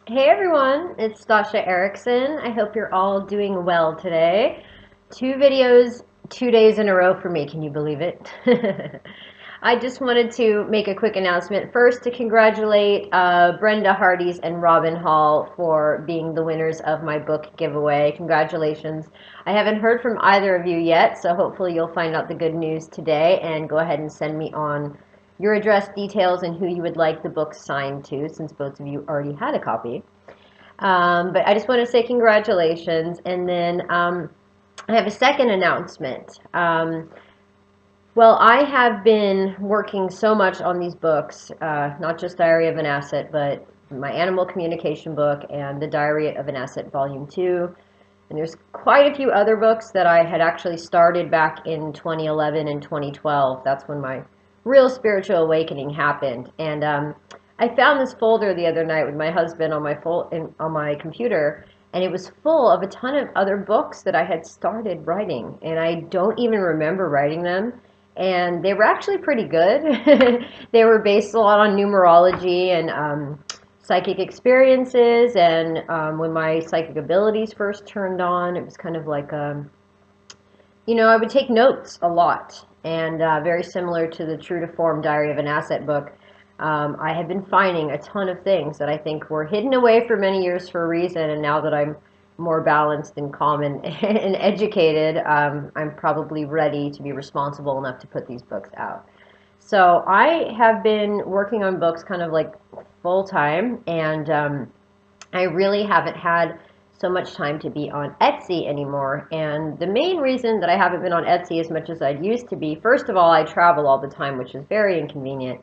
Hey everyone, it's Stasha Erickson. I hope you're all doing well today. Two videos, 2 days in a row for me. Can you believe it? I just wanted to make a quick announcement first to congratulate Brenda Hardees and Robin Hall for being the winners of my book giveaway. Congratulations. I haven't heard from either of you yet, so hopefully you'll find out the good news today and go ahead and send me on your address details and who you would like the book signed to, since both of you already had a copy. But I just want to say congratulations. And then I have a second announcement. Well, I have been working so much on these books, not just Diary of an Asset, but my animal communication book and the Diary of an Asset Volume 2. And there's quite a few other books that I had actually started back in 2011 and 2012. That's when my real spiritual awakening happened. And I found this folder the other night with my husband on on my computer, and it was full of a ton of other books that I had started writing, and I don't even remember writing them. And they were actually pretty good. They were based a lot on numerology and psychic experiences, and when my psychic abilities first turned on, it was kind of like I would take notes a lot, and very similar to the True to Form Diary of an Asset book. I had been finding a ton of things that I think were hidden away for many years for a reason, and now that I'm more balanced and calm and educated, I'm probably ready to be responsible enough to put these books out. So I have been working on books kind of like full time, and I really haven't had so much time to be on Etsy anymore. And the main reason that I haven't been on Etsy as much as I'd used to be, first of all, I travel all the time, which is very inconvenient.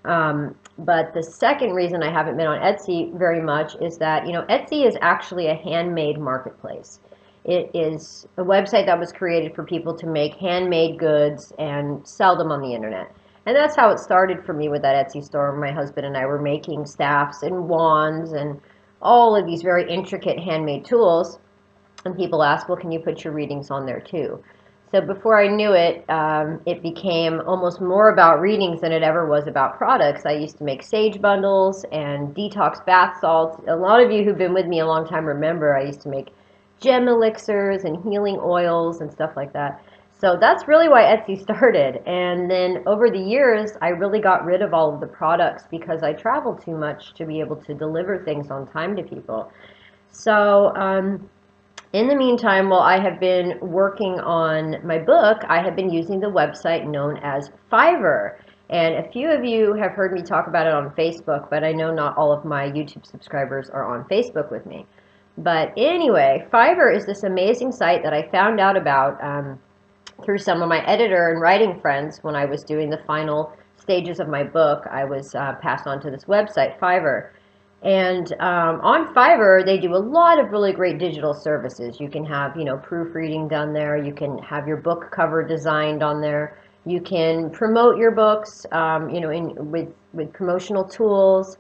But the second reason I haven't been on Etsy very much is that, Etsy is actually a handmade marketplace. It is a website that was created for people to make handmade goods and sell them on the internet. And that's how it started for me with that Etsy store. My husband and I were making staffs and wands and all of these very intricate handmade tools. And people asked, well, can you put your readings on there too? So before I knew it, it became almost more about readings than it ever was about products. I used to make sage bundles and detox bath salts. A lot of you who've been with me a long time remember I used to make gem elixirs and healing oils and stuff like that. So that's really why Etsy started. And then over the years, I really got rid of all of the products because I traveled too much to be able to deliver things on time to people. So, in the meantime, while I have been working on my book, I have been using the website known as Fiverr. And a few of you have heard me talk about it on Facebook, but I know not all of my YouTube subscribers are on Facebook with me. But anyway, Fiverr is this amazing site that I found out about through some of my editor and writing friends when I was doing the final stages of my book. I was passed on to this website, Fiverr. And on Fiverr, they do a lot of really great digital services. You can have, proofreading done there. You can have your book cover designed on there. You can promote your books, with promotional tools.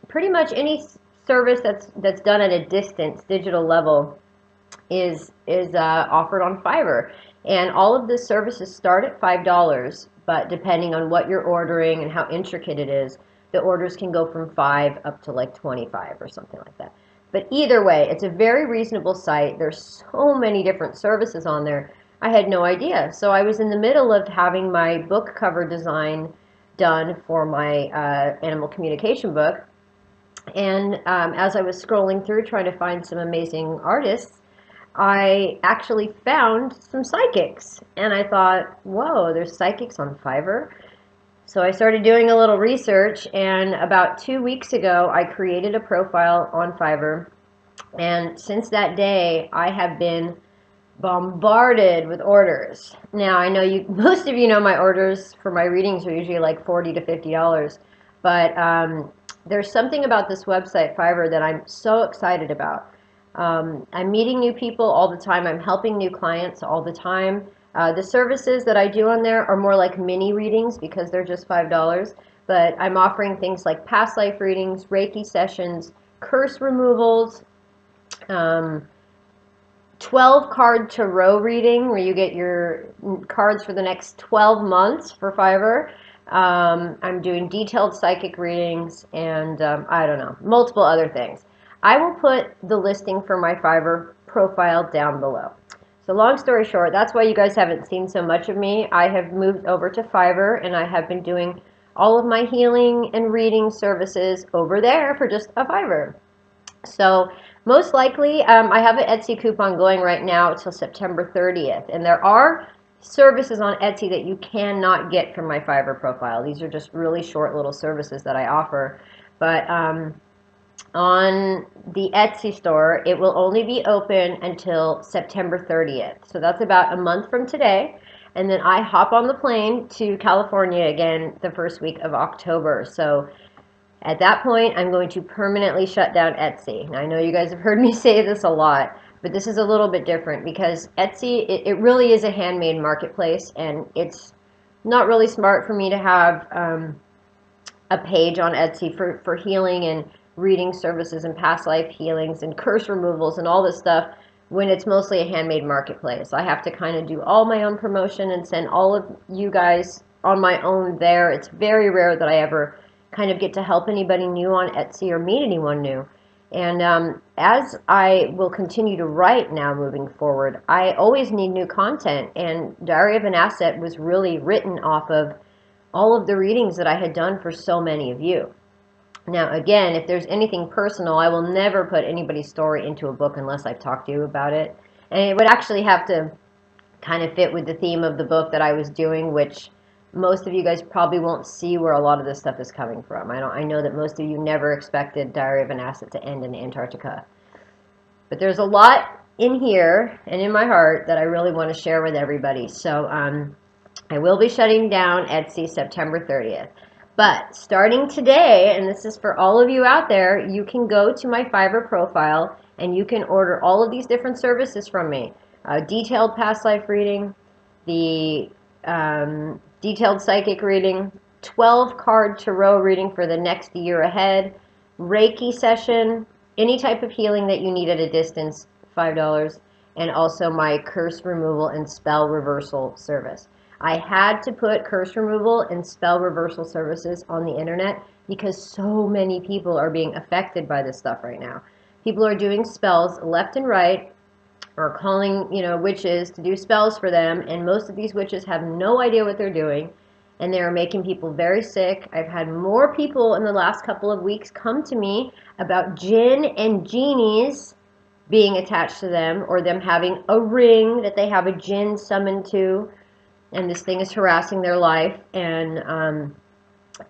Pretty much any service that's done at a distance, digital level, is offered on Fiverr. And all of the services start at $5, but depending on what you're ordering and how intricate it is, the orders can go from 5 up to like 25 or something like that. But either way, it's a very reasonable site. There's so many different services on there. I had no idea. So I was in the middle of having my book cover design done for my animal communication book. And as I was scrolling through trying to find some amazing artists, I actually found some psychics. And I thought, whoa, there's psychics on Fiverr. So I started doing a little research, and about 2 weeks ago, I created a profile on Fiverr. And since that day, I have been bombarded with orders. Now, I know most of you know my orders for my readings are usually like $40 to $50, but there's something about this website, Fiverr, that I'm so excited about. I'm meeting new people all the time. I'm helping new clients all the time. The services that I do on there are more like mini readings because they're just $5, but I'm offering things like past life readings, Reiki sessions, curse removals, 12 card tarot reading where you get your cards for the next 12 months for Fiverr. I'm doing detailed psychic readings and I don't know, multiple other things. I will put the listing for my Fiverr profile down below. So long story short, that's why you guys haven't seen so much of me. I have moved over to Fiverr and I have been doing all of my healing and reading services over there for just a Fiverr. So most likely, I have an Etsy coupon going right now till September 30th. And there are services on Etsy that you cannot get from my Fiverr profile. These are just really short little services that I offer. But on the Etsy store, it will only be open until September 30th. So that's about a month from today. And then I hop on the plane to California again the first week of October. So at that point, I'm going to permanently shut down Etsy. Now, I know you guys have heard me say this a lot, but this is a little bit different because Etsy, it really is a handmade marketplace, and it's not really smart for me to have a page on Etsy for healing and reading services and past life healings and curse removals and all this stuff when it's mostly a handmade marketplace. I have to kind of do all my own promotion and send all of you guys on my own there. It's very rare that I ever kind of get to help anybody new on Etsy or meet anyone new. And as I will continue to write now moving forward, I always need new content. And Diary of an Asset was really written off of all of the readings that I had done for so many of you. Now, again, if there's anything personal, I will never put anybody's story into a book unless I've talked to you about it. And it would actually have to kind of fit with the theme of the book that I was doing, which most of you guys probably won't see where a lot of this stuff is coming from. I know that most of you never expected Diary of an Asset to end in Antarctica. But there's a lot in here and in my heart that I really want to share with everybody. So I will be shutting down Etsy September 30th. But starting today, and this is for all of you out there, you can go to my Fiverr profile and you can order all of these different services from me. Detailed past life reading, the detailed psychic reading, 12-card tarot reading for the next year ahead, Reiki session, any type of healing that you need at a distance, $5, and also my curse removal and spell reversal service. I had to put curse removal and spell reversal services on the internet because so many people are being affected by this stuff right now. People are doing spells left and right, or calling, witches to do spells for them, and most of these witches have no idea what they're doing, and they are making people very sick. I've had more people in the last couple of weeks come to me about jinn and genies being attached to them, or them having a ring that they have a jinn summoned to, and this thing is harassing their life. And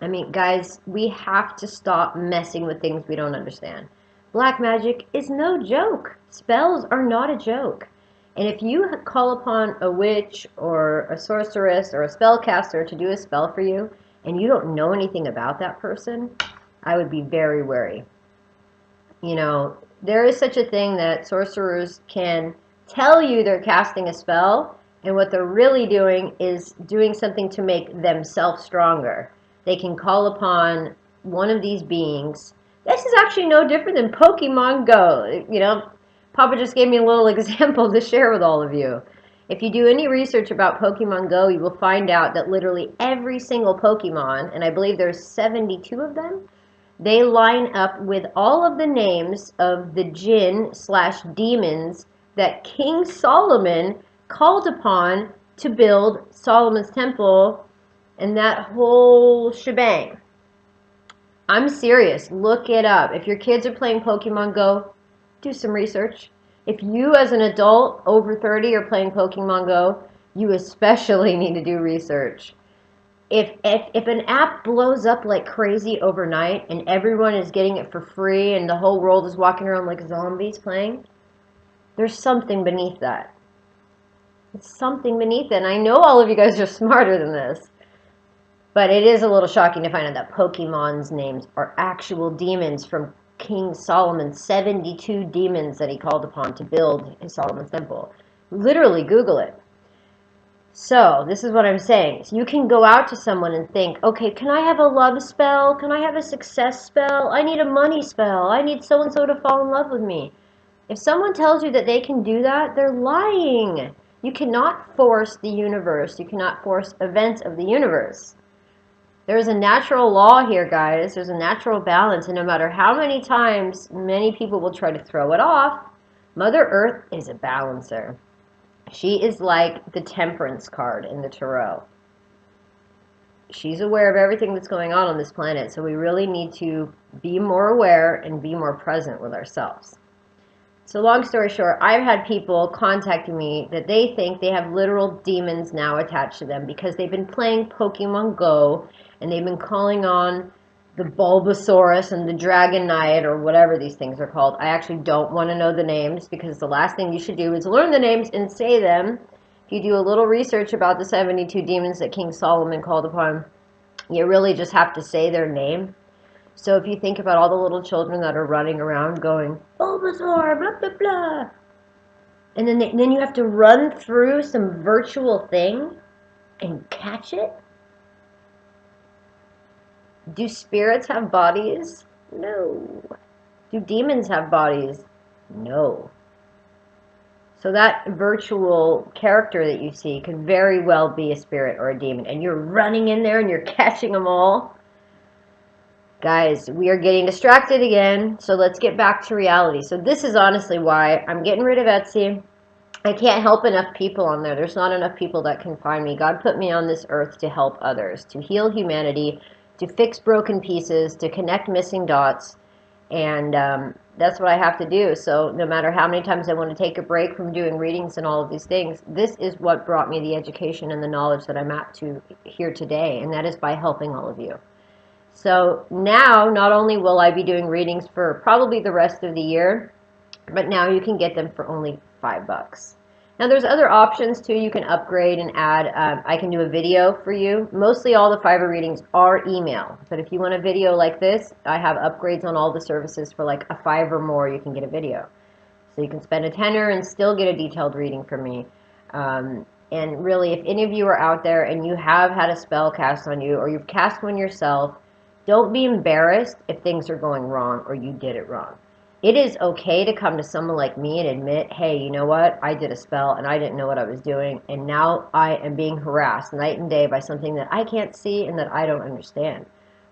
I mean, guys, we have to stop messing with things we don't understand. Black magic is no joke. Spells are not a joke. And if you call upon a witch or a sorceress or a spellcaster to do a spell for you, and you don't know anything about that person, I would be very wary. There is such a thing that sorcerers can tell you they're casting a spell, and what they're really doing is doing something to make themselves stronger. They can call upon one of these beings. This is actually no different than Pokemon Go. Papa just gave me a little example to share with all of you. If you do any research about Pokemon Go, you will find out that literally every single Pokemon, and I believe there's 72 of them, they line up with all of the names of the jinn/demons that King Solomon called upon to build Solomon's temple and that whole shebang. I'm serious. Look it up. If your kids are playing Pokemon Go, do some research. If you as an adult over 30 are playing Pokemon Go, you especially need to do research. If an app blows up like crazy overnight and everyone is getting it for free and the whole world is walking around like zombies playing, there's something beneath that. It's something beneath it. And I know all of you guys are smarter than this. But it is a little shocking to find out that Pokemon's names are actual demons from King Solomon's 72 demons that he called upon to build his Solomon's temple. Literally, Google it. So, this is what I'm saying. So you can go out to someone and think, okay, can I have a love spell? Can I have a success spell? I need a money spell. I need so-and-so to fall in love with me. If someone tells you that they can do that, they're lying. You cannot force the universe. You cannot force events of the universe. There's a natural law here, guys. There's a natural balance, and no matter how many times many people will try to throw it off, Mother Earth is a balancer. She is like the temperance card in the tarot. She's aware of everything that's going on this planet, so we really need to be more aware and be more present with ourselves. So long story short, I've had people contacting me that they think they have literal demons now attached to them because they've been playing Pokemon Go and they've been calling on the Bulbasaurus and the Dragonite or whatever these things are called. I actually don't want to know the names because the last thing you should do is learn the names and say them. If you do a little research about the 72 demons that King Solomon called upon, you really just have to say their name. So if you think about all the little children that are running around going, Bulbasaur, blah, blah, blah. And then you have to run through some virtual thing and catch it? Do spirits have bodies? No. Do demons have bodies? No. So that virtual character that you see could very well be a spirit or a demon. And you're running in there and you're catching them all. Guys, we are getting distracted again, so let's get back to reality. So this is honestly why I'm getting rid of Etsy. I can't help enough people on there. There's not enough people that can find me. God put me on this earth to help others, to heal humanity, to fix broken pieces, to connect missing dots, and that's what I have to do. So no matter how many times I want to take a break from doing readings and all of these things, this is what brought me the education and the knowledge that I'm at to here today, and that is by helping all of you. So now, not only will I be doing readings for probably the rest of the year, but now you can get them for only $5. Now there's other options too. You can upgrade and add. I can do a video for you. Mostly all the Fiverr readings are email, but if you want a video like this, I have upgrades on all the services for like a $5 or more. You can get a video, so you can spend a tenner and still get a detailed reading from me. And really, if any of you are out there and you have had a spell cast on you, or you've cast one yourself, don't be embarrassed if things are going wrong or you did it wrong. It is okay to come to someone like me and admit, hey, you know what? I did a spell and I didn't know what I was doing, and now I am being harassed night and day by something that I can't see and that I don't understand.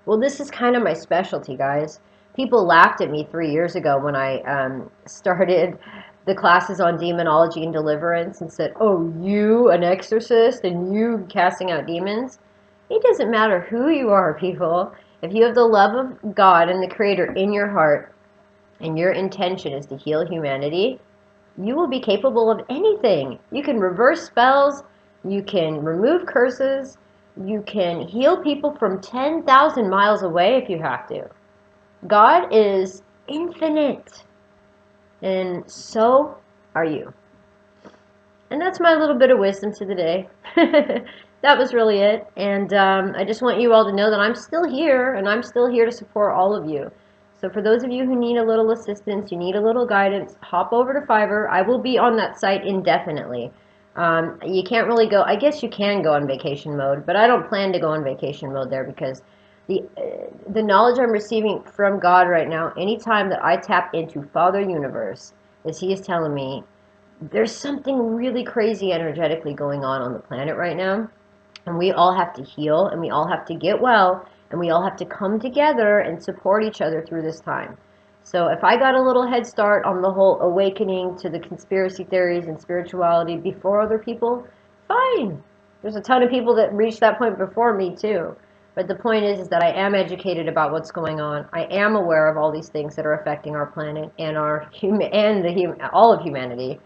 Well, this is kind of my specialty, guys. People laughed at me 3 years ago when I started the classes on demonology and deliverance and said, oh, you, an exorcist, and you casting out demons? It doesn't matter who you are, people. If you have the love of God and the Creator in your heart, and your intention is to heal humanity, you will be capable of anything. You can reverse spells, you can remove curses, you can heal people from 10,000 miles away if you have to. God is infinite, and so are you. And that's my little bit of wisdom to the day. That was really it. And I just want you all to know that I'm still here, and I'm still here to support all of you. So for those of you who need a little assistance, you need a little guidance, hop over to Fiverr. I will be on that site indefinitely. You can't really go, I guess you can go on vacation mode, but I don't plan to go on vacation mode there because the knowledge I'm receiving from God right now, anytime that I tap into Father Universe, as He is telling me, there's something really crazy energetically going on the planet right now, and we all have to heal, and we all have to get well, and we all have to come together and support each other through this time. So if I got a little head start on the whole awakening to the conspiracy theories and spirituality before other people, fine. There's a ton of people that reached that point before me too. But the point is that I am educated about what's going on. I am aware of all these things that are affecting our planet and all of humanity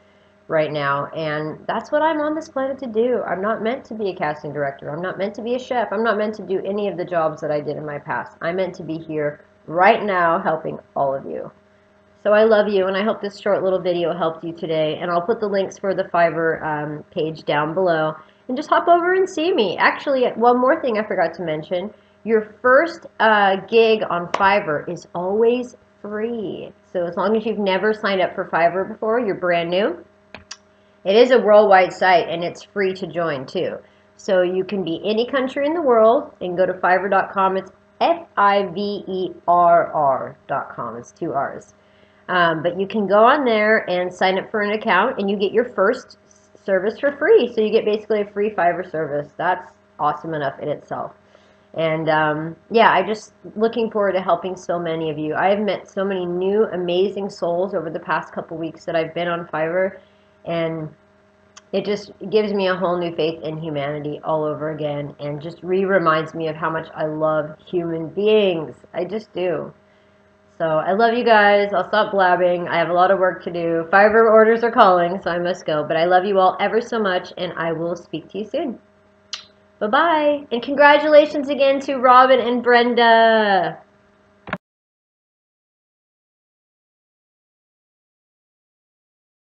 right now, and that's what I'm on this planet to do. I'm not meant to be a casting director. I'm not meant to be a chef. I'm not meant to do any of the jobs that I did in my past. I'm meant to be here right now helping all of you. So I love you, and I hope this short little video helped you today, and I'll put the links for the Fiverr page down below, and just hop over and see me. Actually, one more thing I forgot to mention, your first gig on Fiverr is always free. So as long as you've never signed up for Fiverr before, you're brand new. It is a worldwide site, and it's free to join too. So you can be any country in the world and go to Fiverr.com. It's Fiverr.com. It's 2 R's. But you can go on there and sign up for an account, and you get your first service for free. So you get basically a free Fiverr service. That's awesome enough in itself. And yeah, I just looking forward to helping so many of you. I have met so many new amazing souls over the past couple weeks that I've been on Fiverr, and it just gives me a whole new faith in humanity all over again, and just reminds me of how much I love human beings. I just do. So I love you guys. I'll stop blabbing. I have a lot of work to do. Fiverr orders are calling, so I must go. But I love you all ever so much, and I will speak to you soon. Bye-bye. And congratulations again to Robin and Brenda.